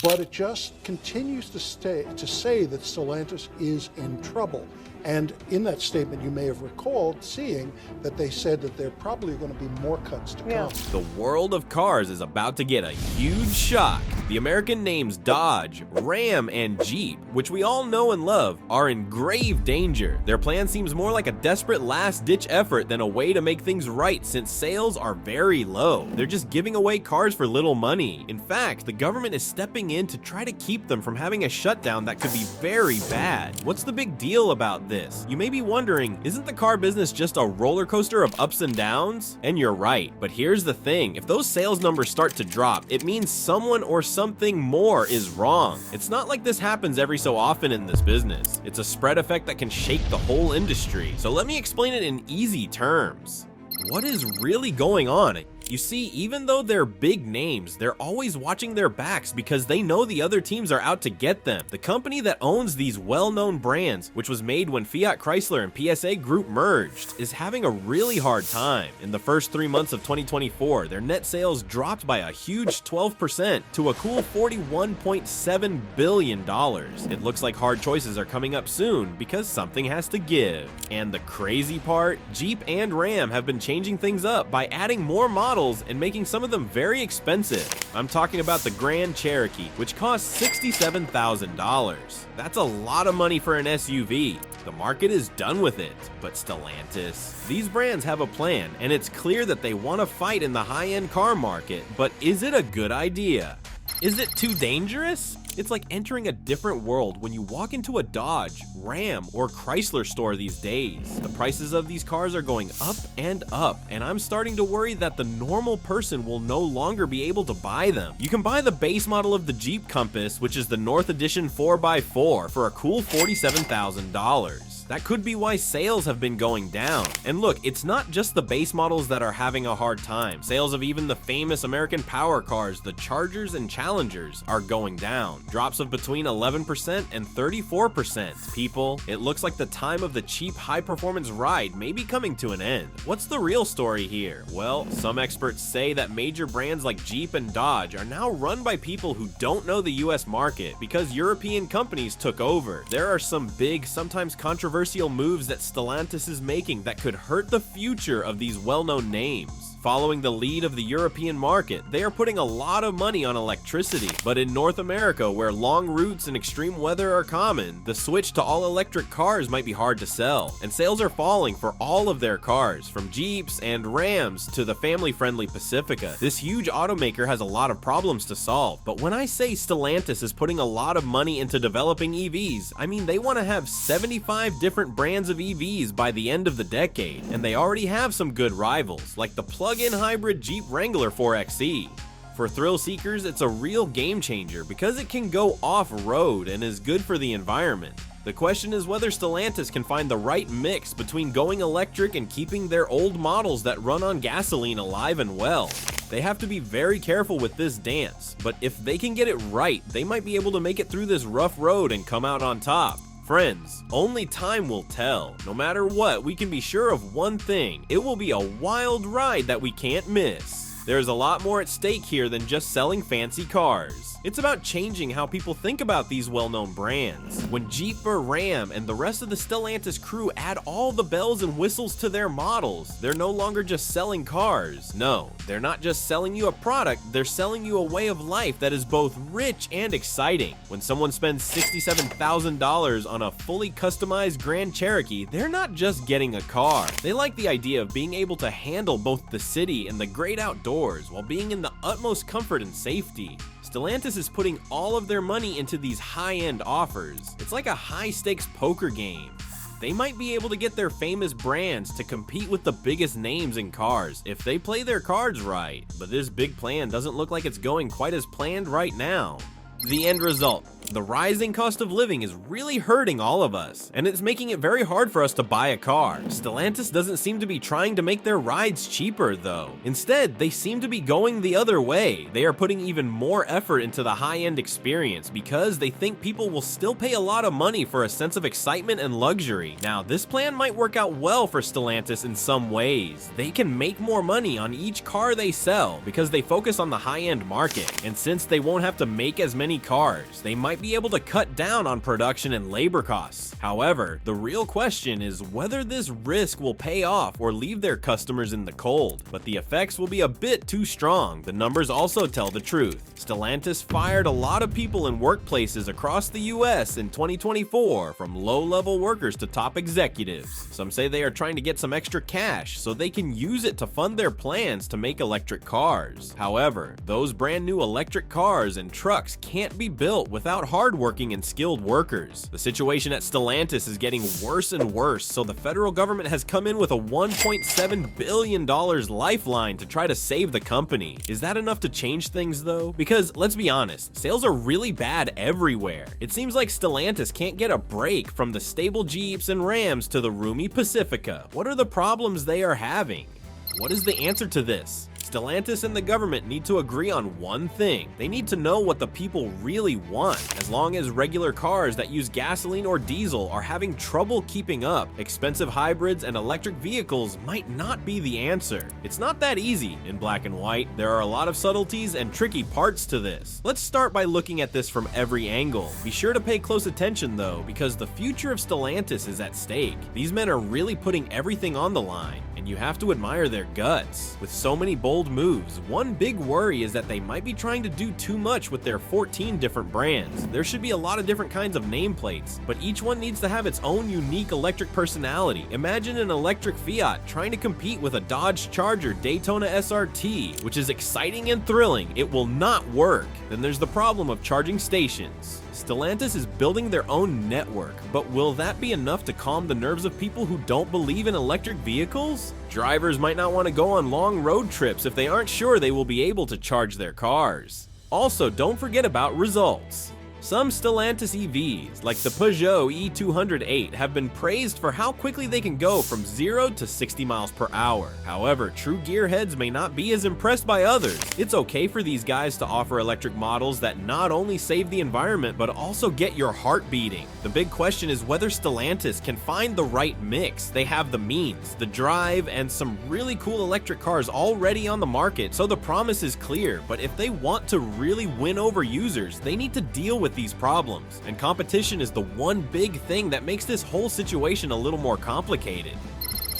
But it just continues to say that Stellantis is in trouble. And in that statement, you may have recalled seeing that they said that there are probably going to be more cuts to come. The world of cars is about to get a huge shock. The American names Dodge, Ram, and Jeep, which we all know and love, are in grave danger. Their plan seems more like a desperate last-ditch effort than a way to make things right, since sales are very low. They're just giving away cars for little money. In fact, the government is stepping in to try to keep them from having a shutdown that could be very bad. What's the big deal about this? You may be wondering, isn't the car business just a roller coaster of ups and downs? And you're right, but here's the thing, if those sales numbers start to drop, it means someone or something more is wrong. It's not like this happens every so often in this business. It's a spread effect that can shake the whole industry. So let me explain it in easy terms. What is really going on? You see, even though they're big names, they're always watching their backs because they know the other teams are out to get them. The company that owns these well-known brands, which was made when Fiat Chrysler and PSA Group merged, is having a really hard time. In the first 3 months of 2024, their net sales dropped by a huge 12% to a cool $41.7 billion. It looks like hard choices are coming up soon because something has to give. And the crazy part, Jeep and Ram have been changing things up by adding more models and making some of them very expensive. I'm talking about the Grand Cherokee, which costs $67,000. That's a lot of money for an SUV. The market is done with it. But Stellantis, these brands have a plan, and it's clear that they want to fight in the high-end car market, but is it a good idea? Is it too dangerous? It's like entering a different world when you walk into a Dodge, Ram, or Chrysler store these days. The prices of these cars are going up, and I'm starting to worry that the normal person will no longer be able to buy them. You can buy the base model of the Jeep Compass, which is the North Edition 4x4, for a cool $47,000. That could be why sales have been going down. And look, it's not just the base models that are having a hard time. Sales of even the famous American power cars, the Chargers and Challengers, are going down. Drops of between 11% and 34%. People, it looks like the time of the cheap high-performance ride may be coming to an end. What's the real story here? Well, some experts say that major brands like Jeep and Dodge are now run by people who don't know the US market because European companies took over. There are some big, sometimes controversial moves that Stellantis is making that could hurt the future of these well-known names. Following the lead of the European market, they are putting a lot of money on electricity. But in North America, where long routes and extreme weather are common, the switch to all-electric cars might be hard to sell. And sales are falling for all of their cars, from Jeeps and Rams to the family-friendly Pacifica. This huge automaker has a lot of problems to solve. But when I say Stellantis is putting a lot of money into developing EVs, I mean they want to have 75 different brands of EVs by the end of the decade. And they already have some good rivals, like the plug-in hybrid Jeep Wrangler 4xe. For thrill seekers, it's a real game changer because it can go off-road and is good for the environment. The question is whether Stellantis can find the right mix between going electric and keeping their old models that run on gasoline alive and well. They have to be very careful with this dance, but if they can get it right, they might be able to make it through this rough road and come out on top. Friends, only time will tell. No matter what, we can be sure of one thing. It will be a wild ride that we can't miss. There's a lot more at stake here than just selling fancy cars. It's about changing how people think about these well-known brands. When Jeep or Ram and the rest of the Stellantis crew add all the bells and whistles to their models, they're no longer just selling cars. No, they're not just selling you a product, they're selling you a way of life that is both rich and exciting. When someone spends $67,000 on a fully customized Grand Cherokee, they're not just getting a car. They like the idea of being able to handle both the city and the great outdoors while being in the utmost comfort and safety. Stellantis is putting all of their money into these high-end offers. It's like a high-stakes poker game. They might be able to get their famous brands to compete with the biggest names in cars if they play their cards right, but this big plan doesn't look like it's going quite as planned right now. The end result. The rising cost of living is really hurting all of us, and it's making it very hard for us to buy a car. Stellantis doesn't seem to be trying to make their rides cheaper though. Instead, they seem to be going the other way. They are putting even more effort into the high-end experience because they think people will still pay a lot of money for a sense of excitement and luxury. Now, this plan might work out well for Stellantis in some ways. They can make more money on each car they sell because they focus on the high-end market, and since they won't have to make as many cars, they might be able to cut down on production and labor costs. However, the real question is whether this risk will pay off or leave their customers in the cold, but the effects will be a bit too strong. The numbers also tell the truth. Stellantis fired a lot of people in workplaces across the US in 2024, from low-level workers to top executives. Some say they are trying to get some extra cash so they can use it to fund their plans to make electric cars. However, those brand new electric cars and trucks can't be built without hardworking and skilled workers. The situation at Stellantis is getting worse and worse, so the federal government has come in with a $1.7 billion lifeline to try to save the company. Is that enough to change things though? Because let's be honest, sales are really bad everywhere. It seems like Stellantis can't get a break from the stable Jeeps and Rams to the roomy Pacifica. What are the problems they are having? What is the answer to this? Stellantis and the government need to agree on one thing. They need to know what the people really want. As long as regular cars that use gasoline or diesel are having trouble keeping up, expensive hybrids and electric vehicles might not be the answer. It's not that easy in black and white. There are a lot of subtleties and tricky parts to this. Let's start by looking at this from every angle. Be sure to pay close attention though, because the future of Stellantis is at stake. These men are really putting everything on the line, and you have to admire their guts. With so many bold moves, one big worry is that they might be trying to do too much with their 14 different brands. There should be a lot of different kinds of nameplates, but each one needs to have its own unique electric personality. Imagine an electric Fiat trying to compete with a Dodge Charger Daytona SRT, which is exciting and thrilling. It will not work. Then there's the problem of charging stations. Stellantis is building their own network, but will that be enough to calm the nerves of people who don't believe in electric vehicles? Drivers might not want to go on long road trips if they aren't sure they will be able to charge their cars. Also, don't forget about results. Some Stellantis EVs, like the Peugeot E208, have been praised for how quickly they can go from 0 to 60 miles per hour. However, true gearheads may not be as impressed by others. It's okay for these guys to offer electric models that not only save the environment, but also get your heart beating. The big question is whether Stellantis can find the right mix. They have the means, the drive, and some really cool electric cars already on the market, so the promise is clear. But if they want to really win over users, they need to deal with these problems, and competition is the one big thing that makes this whole situation a little more complicated.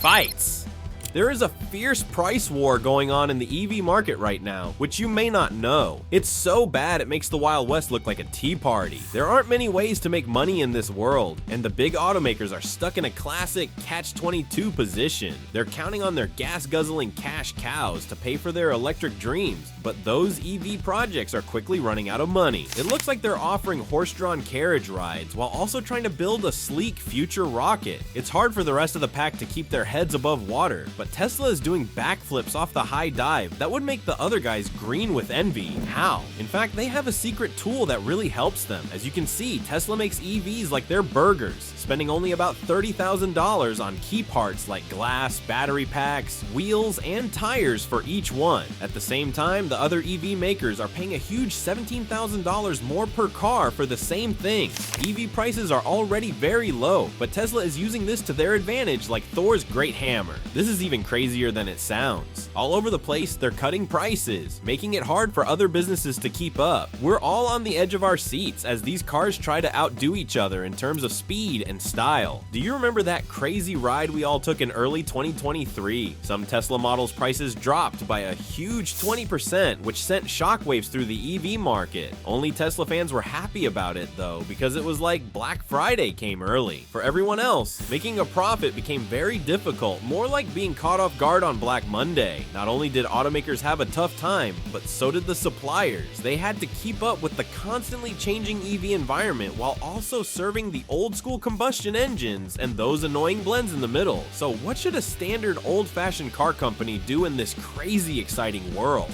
Fights. There is a fierce price war going on in the EV market right now, which you may not know. It's so bad it makes the Wild West look like a tea party. There aren't many ways to make money in this world, and the big automakers are stuck in a classic catch-22 position. They're counting on their gas-guzzling cash cows to pay for their electric dreams, but those EV projects are quickly running out of money. It looks like they're offering horse-drawn carriage rides while also trying to build a sleek future rocket. It's hard for the rest of the pack to keep their heads above water, but Tesla is doing backflips off the high dive that would make the other guys green with envy. How? In fact, they have a secret tool that really helps them. As you can see, Tesla makes EVs like they're burgers, spending only about $30,000 on key parts like glass, battery packs, wheels, and tires for each one. At the same time, the other EV makers are paying a huge $17,000 more per car for the same thing. EV prices are already very low, but Tesla is using this to their advantage like Thor's great hammer. This is even crazier than it sounds. All over the place, they're cutting prices, making it hard for other businesses to keep up. We're all on the edge of our seats as these cars try to outdo each other in terms of speed and style. Do you remember that crazy ride we all took in early 2023? Some Tesla models' prices dropped by a huge 20%, which sent shockwaves through the EV market. Only Tesla fans were happy about it though, because it was like Black Friday came early. For everyone else, making a profit became very difficult, more like being caught off guard on Black Monday. Not only did automakers have a tough time, but so did the suppliers. They had to keep up with the constantly changing EV environment while also serving the old school combustion engines and those annoying blends in the middle. So what should a standard old-fashioned car company do in this crazy exciting world?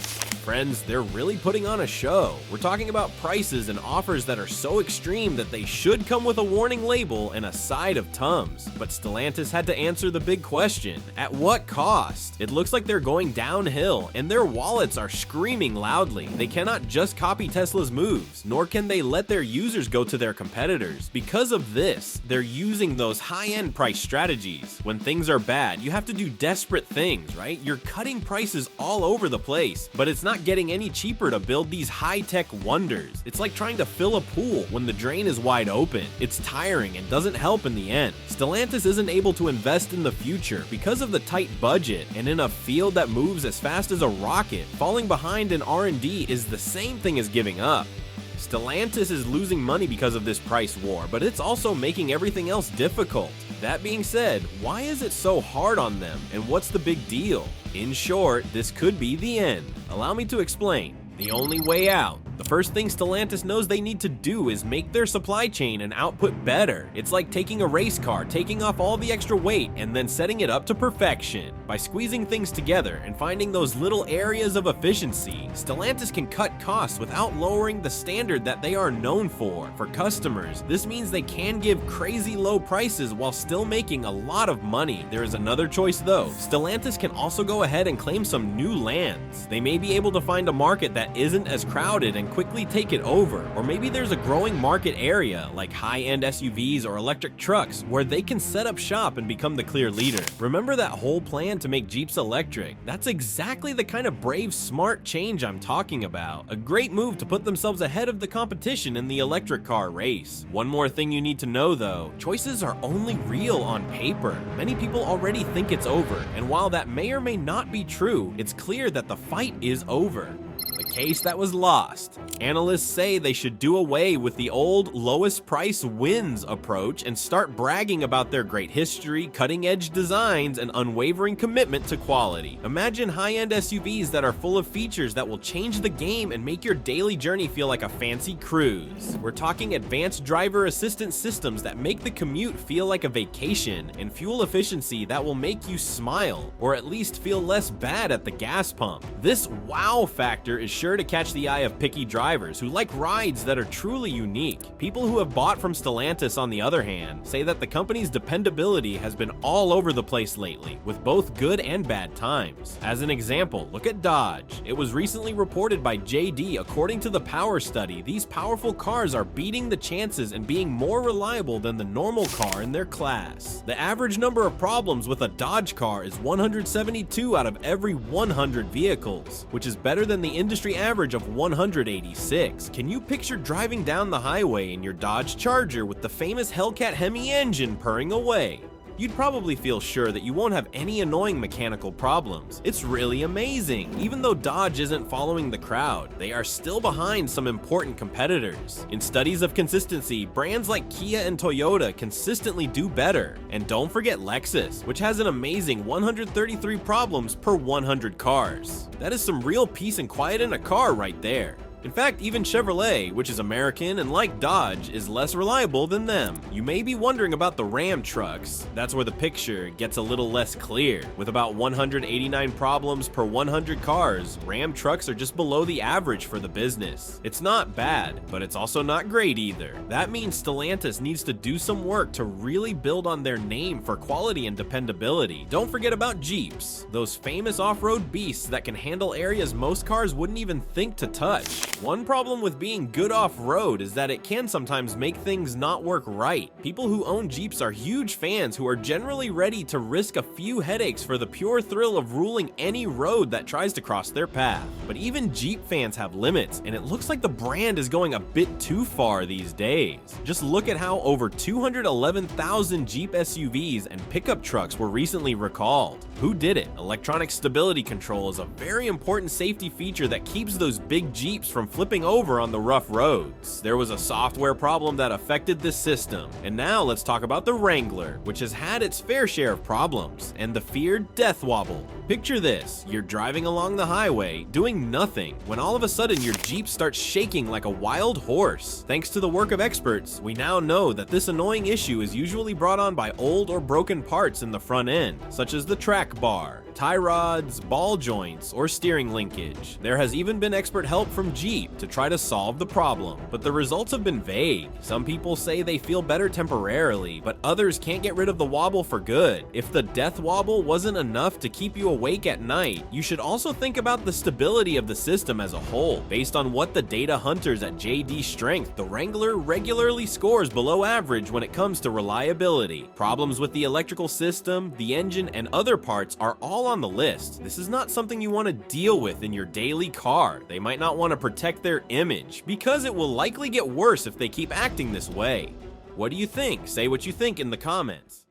Friends, they're really putting on a show. We're talking about prices and offers that are so extreme that they should come with a warning label and a side of Tums. But Stellantis had to answer the big question: at what cost? It looks like they're going downhill, and their wallets are screaming loudly. They cannot just copy Tesla's moves, nor can they let their users go to their competitors. Because of this, they're using those high-end price strategies. When things are bad, you have to do desperate things, right? You're cutting prices all over the place, but it's not getting any cheaper to build these high-tech wonders. It's like trying to fill a pool when the drain is wide open. It's tiring and doesn't help in the end. Stellantis isn't able to invest in the future because of the tight budget, and in a field that moves as fast as a rocket, falling behind in R&D is the same thing as giving up. Stellantis is losing money because of this price war, but it's also making everything else difficult. That being said, why is it so hard on them, and what's the big deal? In short, this could be the end. Allow me to explain. The only way out. The first thing Stellantis knows they need to do is make their supply chain and output better. It's like taking a race car, taking off all the extra weight, and then setting it up to perfection. By squeezing things together and finding those little areas of efficiency, Stellantis can cut costs without lowering the standard that they are known for. For customers, this means they can give crazy low prices while still making a lot of money. There is another choice though. Stellantis can also go ahead and claim some new lands. They may be able to find a market that isn't as crowded and quickly take it over, or maybe there's a growing market area like high-end SUVs or electric trucks where they can set up shop and become the clear leader. Remember that whole plan to make Jeeps electric? That's exactly the kind of brave, smart change I'm talking about. A great move to put themselves ahead of the competition in the electric car race. One more thing you need to know though, choices are only real on paper. Many people already think it's over, and while that may or may not be true, it's clear that the fight is over. The case that was lost. Analysts say they should do away with the old lowest price wins approach and start bragging about their great history, cutting-edge designs, and unwavering commitment to quality. Imagine high-end SUVs that are full of features that will change the game and make your daily journey feel like a fancy cruise. We're talking advanced driver assistance systems that make the commute feel like a vacation, and fuel efficiency that will make you smile, or at least feel less bad at the gas pump. This wow factor is sure to catch the eye of picky drivers who like rides that are truly unique. People who have bought from Stellantis, on the other hand, say that the company's dependability has been all over the place lately, with both good and bad times. As an example, look at Dodge. It was recently reported by JD, according to the Power Study, these powerful cars are beating the chances and being more reliable than the normal car in their class. The average number of problems with a Dodge car is 172 out of every 100 vehicles, which is better than the industry average of 186. Can you picture driving down the highway in your Dodge Charger with the famous Hellcat Hemi engine purring away? You'd probably feel sure that you won't have any annoying mechanical problems. It's really amazing. Even though Dodge isn't following the crowd, they are still behind some important competitors. In studies of consistency, brands like Kia and Toyota consistently do better. And don't forget Lexus, which has an amazing 133 problems per 100 cars. That is some real peace and quiet in a car right there. In fact, even Chevrolet, which is American and like Dodge, is less reliable than them. You may be wondering about the Ram trucks. That's where the picture gets a little less clear. With about 189 problems per 100 cars, Ram trucks are just below the average for the business. It's not bad, but it's also not great either. That means Stellantis needs to do some work to really build on their name for quality and dependability. Don't forget about Jeeps, those famous off-road beasts that can handle areas most cars wouldn't even think to touch. One problem with being good off-road is that it can sometimes make things not work right. People who own Jeeps are huge fans who are generally ready to risk a few headaches for the pure thrill of ruling any road that tries to cross their path. But even Jeep fans have limits, and it looks like the brand is going a bit too far these days. Just look at how over 211,000 Jeep SUVs and pickup trucks were recently recalled. Who did it? Electronic stability control is a very important safety feature that keeps those big Jeeps from flipping over on the rough roads. There was a software problem that affected this system. And now let's talk about the Wrangler, which has had its fair share of problems, and the feared death wobble. Picture this, you're driving along the highway, doing nothing, when all of a sudden your Jeep starts shaking like a wild horse. Thanks to the work of experts, we now know that this annoying issue is usually brought on by old or broken parts in the front end, such as the track bar, tie rods, ball joints, or steering linkage. There has even been expert help from Jeep to try to solve the problem, but the results have been vague. Some people say they feel better temporarily, but others can't get rid of the wobble for good. If the death wobble wasn't enough to keep you awake at night, you should also think about the stability of the system as a whole. Based on what the data hunters at JD Strength, the Wrangler regularly scores below average when it comes to reliability. Problems with the electrical system, the engine, and other parts are all on the list. This is not something you want to deal with in your daily car. They might not want to protect their image, because it will likely get worse if they keep acting this way. What do you think? Say what you think in the comments.